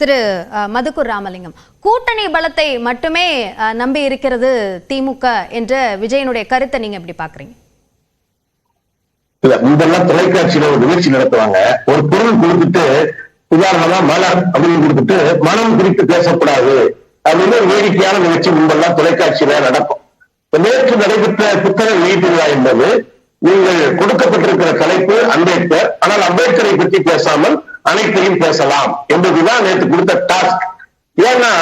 திரு மதுக்கூர் ராமலிங்கம், கூட்டணி பலத்தை மட்டுமே நம்பி இருக்கிறது திமுக என்ற விஜயனுடைய கருத்தை நீங்க எப்படி பாக்குறீங்க? முன்பெல்லாம் தொலைக்காட்சியில ஒரு நிகழ்ச்சி நடத்துவாங்க, ஒரு பொருள் கொடுத்துட்டு உதாரணமா மலர் அப்படின்னு கொடுத்துட்டு மனம் குறித்து பேசக்கூடாது அப்படின்னு வேடிக்கையான நிகழ்ச்சி முன்பெல்லாம் தொலைக்காட்சியில நடக்கும். நேற்று நடைபெற்ற புத்தக வெளியீட்டு விழா என்பது நீங்கள் கொடுக்கப்பட்டிருக்கிற தலைப்பு அம்பேத்கர், ஆனால் அம்பேத்கரை பற்றி பேசாமல் அனைத்தையும் பேசலாம் என்பதுதான் நேற்று கொடுத்த டாஸ்க். ஏன்னா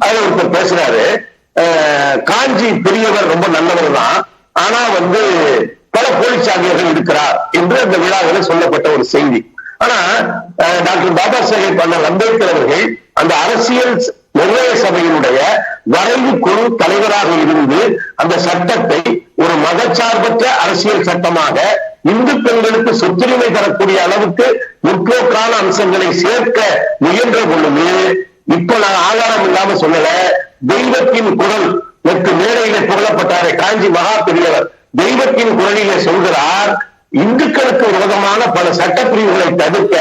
அதுல ஒருத்தர் பேசுறாரு, காஞ்சி பெரியவர் ரொம்ப நல்லவர் தான், ஆனா பல போலீஸ் சாமியார்கள் இருக்கிறார் என்று அந்த விழாவில் சொல்லப்பட்ட ஒரு செய்தி. ஆனா டாக்டர் பாபா சாஹேப் அண்ணல் அம்பேத்கர் அவர்கள் அந்த அரசியல் நிர்ணய சபையினுடைய வரைவு குழு தலைவராக இருந்து அந்த சட்டத்தை ஒரு மதச்சார்பற்ற அரசியல் சட்டமாக இந்து பெண்களுக்கு சொத்துரிமை தரக்கூடிய அளவுக்கு முற்போக்கான அம்சங்களை சேர்க்க முயன்ற பொழுது, இப்ப நான் ஆதாரம் இல்லாம சொல்லல, தெய்வத்தின் குரல் எனக்கு மேடையில புகழப்பட்டாரே காஞ்சி மகா பெரியவர், தெய்வத்தின் குரலிலே சொல்கிறார், இந்துக்களுக்கு விரோதமான பல சட்டப்பிரிவுகளை தடுக்க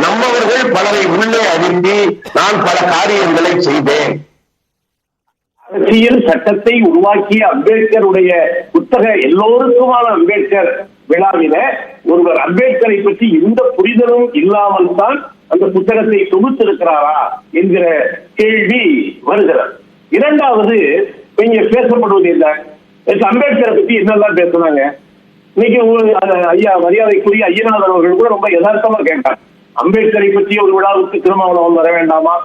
நம்மவர்கள் பலரை உள்ளே அனுப்பி நான் பல காரியங்களை செய்தேன். அரசியல் சட்டத்தை உருவாக்கிய அம்பேத்கருடைய புத்தக எல்லோருக்குமான அம்பேத்கர் விழாவில ஒருவர் அம்பேத்கரை பற்றி எந்த புரிதலும் இல்லாமல் தான் அந்த புத்தகத்தை தொகுத்திருக்கிறாரா என்கிற கேள்வி வருகிறது. இரண்டாவது, இங்க பேசப்படுவது இல்லை, அம்பேத்கரை பத்தி என்னெல்லாம் பேசுனாங்க. இன்னைக்கு ஐயா மரியாதைக்குரிய ஐயநாதன் அவர்கள் கூட ரொம்ப யதார்த்தமா கேட்டார், அம்பேத்கரை பற்றி ஒரு விழாவுக்கு திருமாவளவன் வர வேண்டாமா?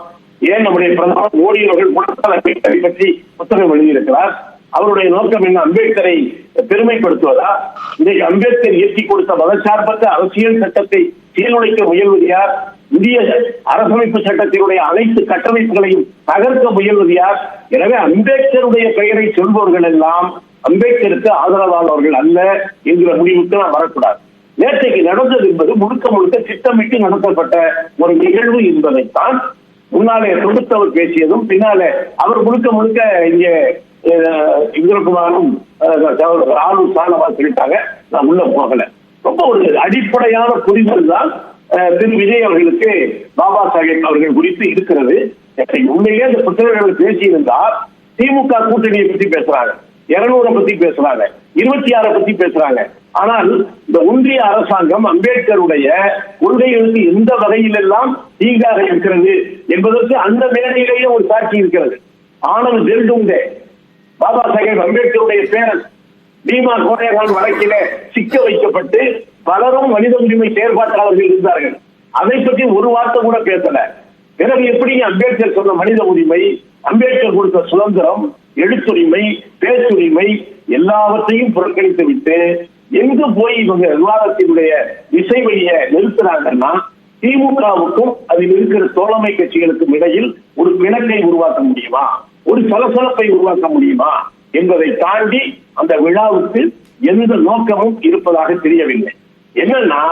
ஏன் நம்முடைய பிரதமர் மோடி அவர்கள் அம்பேத்கரை பற்றி புத்தகம் எழுதியிருக்கிறார், அவருடைய நோக்கம் என்ன? அம்பேத்கரை பெருமைப்படுத்துவதா? இன்றைக்கு அம்பேத்கர் இயற்றி கொடுத்த மதச்சார்பற்ற அரசியல் சட்டத்தை சீர்குலைக்க முயல்வது யார்? இந்திய அரசமைப்பு சட்டத்தினுடைய அனைத்து கட்டமைப்புகளையும் தகர்க்க முயல்வது யார்? எனவே அம்பேத்கருடைய பெயரை சொல்பவர்கள் எல்லாம் அம்பேத்கருக்கு ஆதரவானவர்கள் அல்ல என்கிற முடிவுக்கு நாம் வரக்கூடாது. நேற்றைக்கு நடந்தது என்பது முழுக்க முழுக்க திட்டமிட்டு நடத்தப்பட்ட ஒரு நிகழ்வு என்பதைத்தான் முன்னாலே தொடுத்தவர் பேசியதும் பின்னாலே அவர் முழுக்க முழுக்க இங்கே இந்திரகுமாரும் ஆளும் சாணவா சொல்லிட்டாங்க. நான் உள்ள போகல. ரொம்ப ஒரு அடிப்படையான புரிதல் தான் திரு விஜய் அவர்களுக்கு பாபா சாஹேப் அவர்கள் குறித்து இருக்கிறது. உண்மையிலே இந்த புத்தகங்கள் பேசியிருந்தால் திமுக கூட்டணியை பத்தி பேசுறாங்க, 200 பத்தி பேசுறாங்க, 26 பத்தி பேசுறாங்க. ஆனால் இந்த ஒன்றிய அரசாங்கம் அம்பேத்கருடைய கொள்கைகளுக்கு எந்த வகையில் எல்லாம் தீங்காக இருக்கிறது என்பதற்கு அந்த மேடையிலேயே ஒரு சாட்சி இருக்கிறது. ஆனந்த் ஜெல்டுங்கே பாபா சாஹேப் அம்பேத்கருடைய பேரன் பீமா கோரேகான் வழக்கில சிக்க வைக்கப்பட்டு பலரும் மனித உரிமை செயற்பாட்டாளர்கள் இருந்தார்கள். அதை பற்றி ஒரு வார்த்தை கூட பேசல. பிறகு எப்படி அம்பேத்கர் சொன்ன மனித உரிமை, அம்பேத்கர் கொடுத்த சுதந்திரம், எழுத்துரிமை, பேச்சுரிமை எல்லாவற்றையும் புறக்கணித்து விட்டு எங்கு போய் இவங்க விவாதத்தினுடைய இசை வழியை நிறுத்துறாங்கன்னா, திமுகவுக்கும் அதில் இருக்கிற தோழமை கட்சிகளுக்கும் இடையில் ஒரு பிணக்கை உருவாக்க முடியுமா, ஒரு சலசலப்பை உருவாக்க முடியுமா என்பதை தாண்டி அந்த விழாவுக்கு எந்த நோக்கமும் இருப்பதாக தெரியவில்லை. என்னன்னா,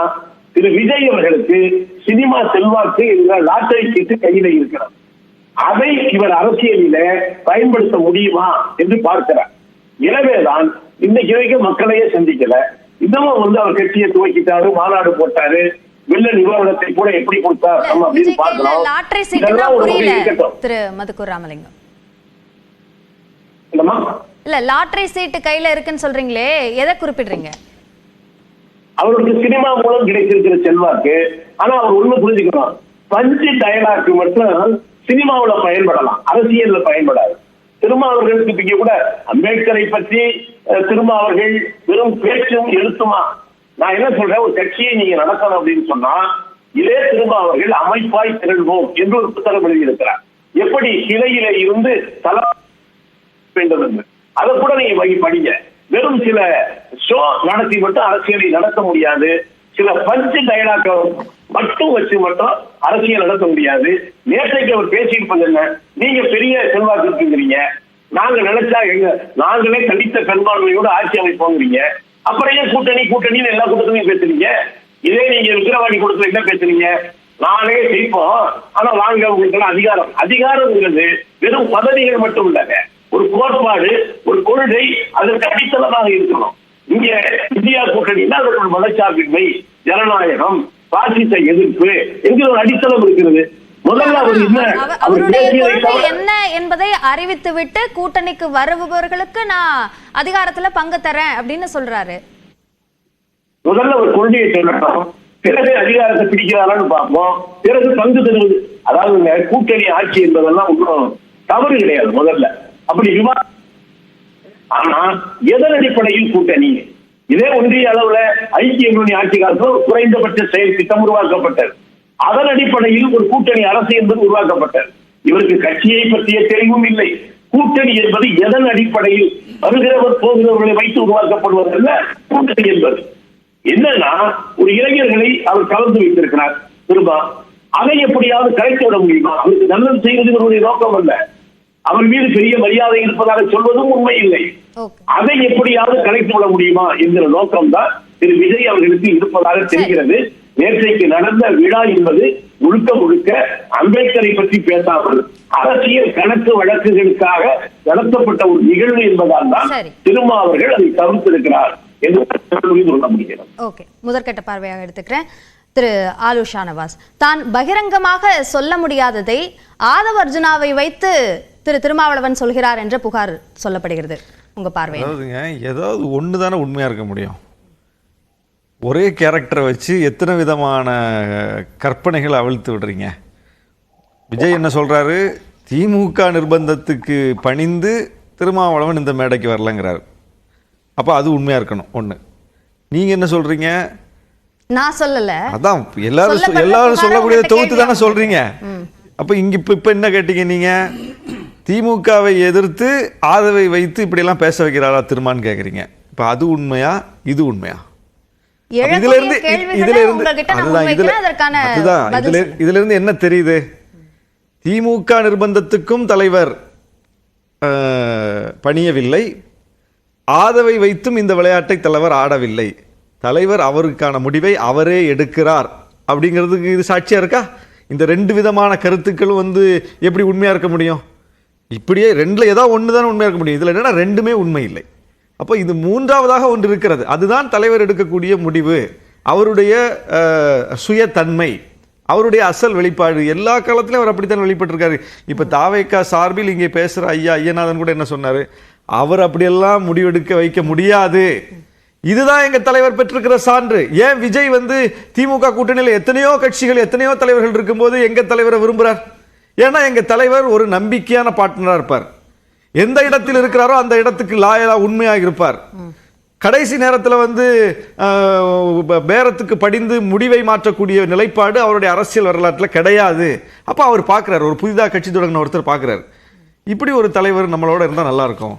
திரு விஜய் அவர்களுக்கு சினிமா செல்வாக்கு என்ற லாட்டரி சீட்டு கையில இருக்கிறது. அதை இவர் அரசியலில பயன்படுத்த முடியுமா என்று பார்க்கிறார். எனவேதான் இன்னைக்கு வரைக்கும் மக்களையே சந்திக்கல. இன்னமும் அவர் கட்சியை துவக்கிட்டாரு, மாநாடு போட்டாரு, வெள்ள நிவாரணத்தை கூட எப்படி கொடுத்தார் அப்படின்னு பார்க்கலாம். திரு மதுக்கூர் ராமலிங்கம், இல்ல லாட்டரி சீட்டு கையில இருக்குன்னு சொல்றீங்களே, எதை குறிப்பிடுறீங்க? அவருக்கு சினிமா மூலம் கிடைத்திருக்கிற செல்வாக்கு. ஆனா அவர் ஒண்ணு புரிஞ்சுக்கணும், பஞ்சு டயலாக்கு மட்டும் சினிமாவுல பயன்படலாம், அரசியல்ல பயன்படாது. திருமாவர்களுக்கு இங்க கூட அம்பேத்கரை பற்றி திருமாவர்கள் வெறும் பேச்சும் எழுத்துமா? நான் என்ன சொல்றேன், ஒரு கட்சியை நீங்க நடத்தணும் அப்படின்னு சொன்னா இதே திருமாவர்கள் அமைப்பாய் திரள்வோம் என்று ஒரு புத்தகம் எழுதியிருக்கிறார். எப்படி கிளையில இருந்து தல வேண்டும் என்று அதை கூட நீங்க படிங்க. வெறும் சில ஷோ நடத்தி மட்டும் அரசியலை நடத்த முடியாது, சில பஞ்சு டயலாக் மட்டும் வச்சு மட்டும் அரசியல் நடத்த முடியாது. நேற்றைக்கு அவர் பேசியிருப்பது என்ன, நீங்க பெரிய செல்வாக்கு இருக்குங்கிறீங்க, நாங்க நினைச்சா நாங்களே கண்டித்த பெரும்பான்மையோட ஆட்சி அமைப்போங்கிறீங்க, அப்புறம் ஏன் கூட்டணி கூட்டணின்னு எல்லா கூட்டத்திலையும் பேசுறீங்க? இதே நீங்க விக்கிரவாணி கூட்டத்துல என்ன பேசுறீங்க, நானே ஜெயிப்போம் ஆனா வாங்க உங்களுக்கு அதிகாரம். அதிகாரம்ங்கிறது வெறும் பதவிகள் மட்டும் இல்லைங்க, ஒரு கோட்பாடு, ஒரு கொள்கை, அதற்கு அடித்தளமாக இருக்கணும். இங்க இந்தியா கூட்டணினா அதற்கு ஒரு மதச்சார்பின்மை, ஜனநாயகம், பாசிச எதிர்ப்பு என்கிற ஒரு அடித்தளம் இருக்கிறது. முதல்ல அவர் என்ன அவர் அவருடைய பேசியதை கொள்கை தவிர என்ன என்பதை அறிவித்துவிட்டு கூட்டணிக்கு வருபவர்களுக்கு நான் அதிகாரத்துல பங்கு தரேன் அப்படின்னு சொல்றாரு. முதல்ல ஒரு கொள்கையை சொல்லணும், பிறகு அதிகாரத்தை பிடிக்கிறாரான்னு பார்ப்போம், பிறகு பங்கு தருவது. அதாவது கூட்டணி ஆட்சி என்பதெல்லாம் ஒன்றும் தவறு கிடையாது. முதல்ல அப்படி விவாதம். ஆனா எதன் அடிப்படையில் கூட்டணி? இதே ஒன்றிய அளவுல ஐக்கிய முன்னணி ஆட்சி காலத்தில் குறைந்தபட்ச செயல் திட்டம் உருவாக்கப்பட்டது. அதன் அடிப்படையில் ஒரு கூட்டணி அரசு என்பது உருவாக்கப்பட்டது. இவருக்கு கட்சியை பற்றிய தெளிவும் இல்லை. கூட்டணி என்பது எதன் அடிப்படையில் வருகிறவர் போகிறவர்களை வைத்து உருவாக்கப்படுவதல்ல கூட்டணி என்பது. என்னன்னா ஒரு இளைஞர்களை அவர் கலந்து வைத்திருக்கிறார். திரும்ப அதை எப்படியாவது கலைத்து விட முடியுமா? அவருக்கு நல்லது செய்வது இவருடைய நோக்கம் அல்ல. அவர் மீது பெரிய மரியாதை இருப்பதாக சொல்வதும் உண்மை இல்லை. அதை எப்படியாவது கலைத்து விட முடியுமா என்கிற நோக்கம் தான் திரு விஜய் அவர்களுக்கு இருப்பதாக தெரிகிறது. நேற்றைக்கு நடந்த விழா என்பது முழுக்க முழுக்க அம்பேத்கரை பற்றி பேசாமல் அரசியல் கணக்கு வழக்குகளுக்காக நடத்தப்பட்ட ஒரு நிகழ்வு என்பதால் தான் திருமா அவர்கள் அதை தவிர்த்திருக்கிறார் என்று சொல்ல முடிகிறது. ஓகே, முதற்கட்ட பார்வையாக எடுத்துக்கிறேன். திரு ஆலு ஷானவாஸ், தான் பகிரங்கமாக சொல்ல முடியாததை ஆதவ அர்ஜுனாவை வைத்து திரு திருமாவளவன் சொல்கிறார் என்ற புகார் சொல்லப்படுகிறது. உங்க பார்வை? ஏதாவது ஒண்ணுதானே உண்மையா இருக்க முடியும். ஒரே கேரக்டரை வச்சு எத்தனை விதமான கற்பனைகளை அவிழ்த்து விடுறீங்க. விஜய் என்ன சொல்றாரு? திமுக நிர்பந்தத்துக்கு பணிந்து திருமாவளவன் இந்த மேடைக்கு வரலங்கிறாரு. அப்போ அது உண்மையா இருக்கணும் ஒண்ணு. நீங்க என்ன சொல்றீங்க? நான் சொல்லல, அதான் எல்லாரும் சொல்லக்கூடிய தொகுத்து தானே சொல்றீங்க. அப்ப இங்க இப்ப என்ன கேட்டீங்க? நீங்க திமுகவை எதிர்த்து ஆதவை வைத்து இப்படி எல்லாம் பேச வைக்கிறாரா திருமான்னு கேக்குறீங்க. இப்ப அது உண்மையா இது உண்மையா? இதுல இருந்து என்ன தெரியுது? திமுக நிர்பந்தத்துக்கும் தலைவர் பணியவில்லை, ஆதவை வைத்தும் இந்த விளையாட்டை தலைவர் ஆடவில்லை. தலைவர் அவருக்கான முடிவை அவரே எடுக்கிறார் அப்படிங்கிறதுக்கு இது சாட்சியா இருக்கா? இந்த ரெண்டு விதமான கருத்துக்களும் எப்படி உண்மையா இருக்க முடியும்? இப்படியே ரெண்டுல ஏதாவது ஒண்ணுதான் உண்மையா இருக்க முடியும். இதுல என்னன்னா ரெண்டுமே உண்மை இல்லை. அப்போ இது மூன்றாவதாக ஒன்று இருக்கிறது. அதுதான் தலைவர் எடுக்கக்கூடிய முடிவு, அவருடைய சுயத்தன்மை, அவருடைய அசல் வெளிப்பாடு. எல்லா காலத்திலும் அவர் அப்படித்தான் வெளிப்பட்டிருக்காரு. இப்ப தாவேகா சார்பில் இங்கே பேசுற ஐயநாதன் கூட என்ன சொன்னாரு? அவர் அப்படியெல்லாம் முடிவெடுக்க வைக்க முடியாது. இதுதான் எங்க தலைவர் பெற்றிருக்கிற சான்று. ஏன் விஜய் திமுக கூட்டணியில் எத்தனையோ கட்சிகள் எத்தனையோ தலைவர்கள் இருக்கும்போது எங்க தலைவரை விரும்புறார்? ஏன்னா எங்க தலைவர் ஒரு நம்பிக்கையான பார்ட்னரா இருப்பார். எந்த இடத்தில் இருக்கிறாரோ அந்த இடத்துக்கு லாயலா உண்மையாக இருப்பார். கடைசி நேரத்தில் பேரத்துக்கு படிந்து முடிவை மாற்றக்கூடிய நிலைப்பாடு அவருடைய அரசியல் வரலாற்றில் கிடையாது. அப்போ அவர் பார்க்குறாரு, ஒரு புதிதாக கட்சி தொடங்கின ஒருத்தர் பார்க்குறாரு, இப்படி ஒரு தலைவர் நம்மளோட இருந்தால் நல்லா இருக்கும்.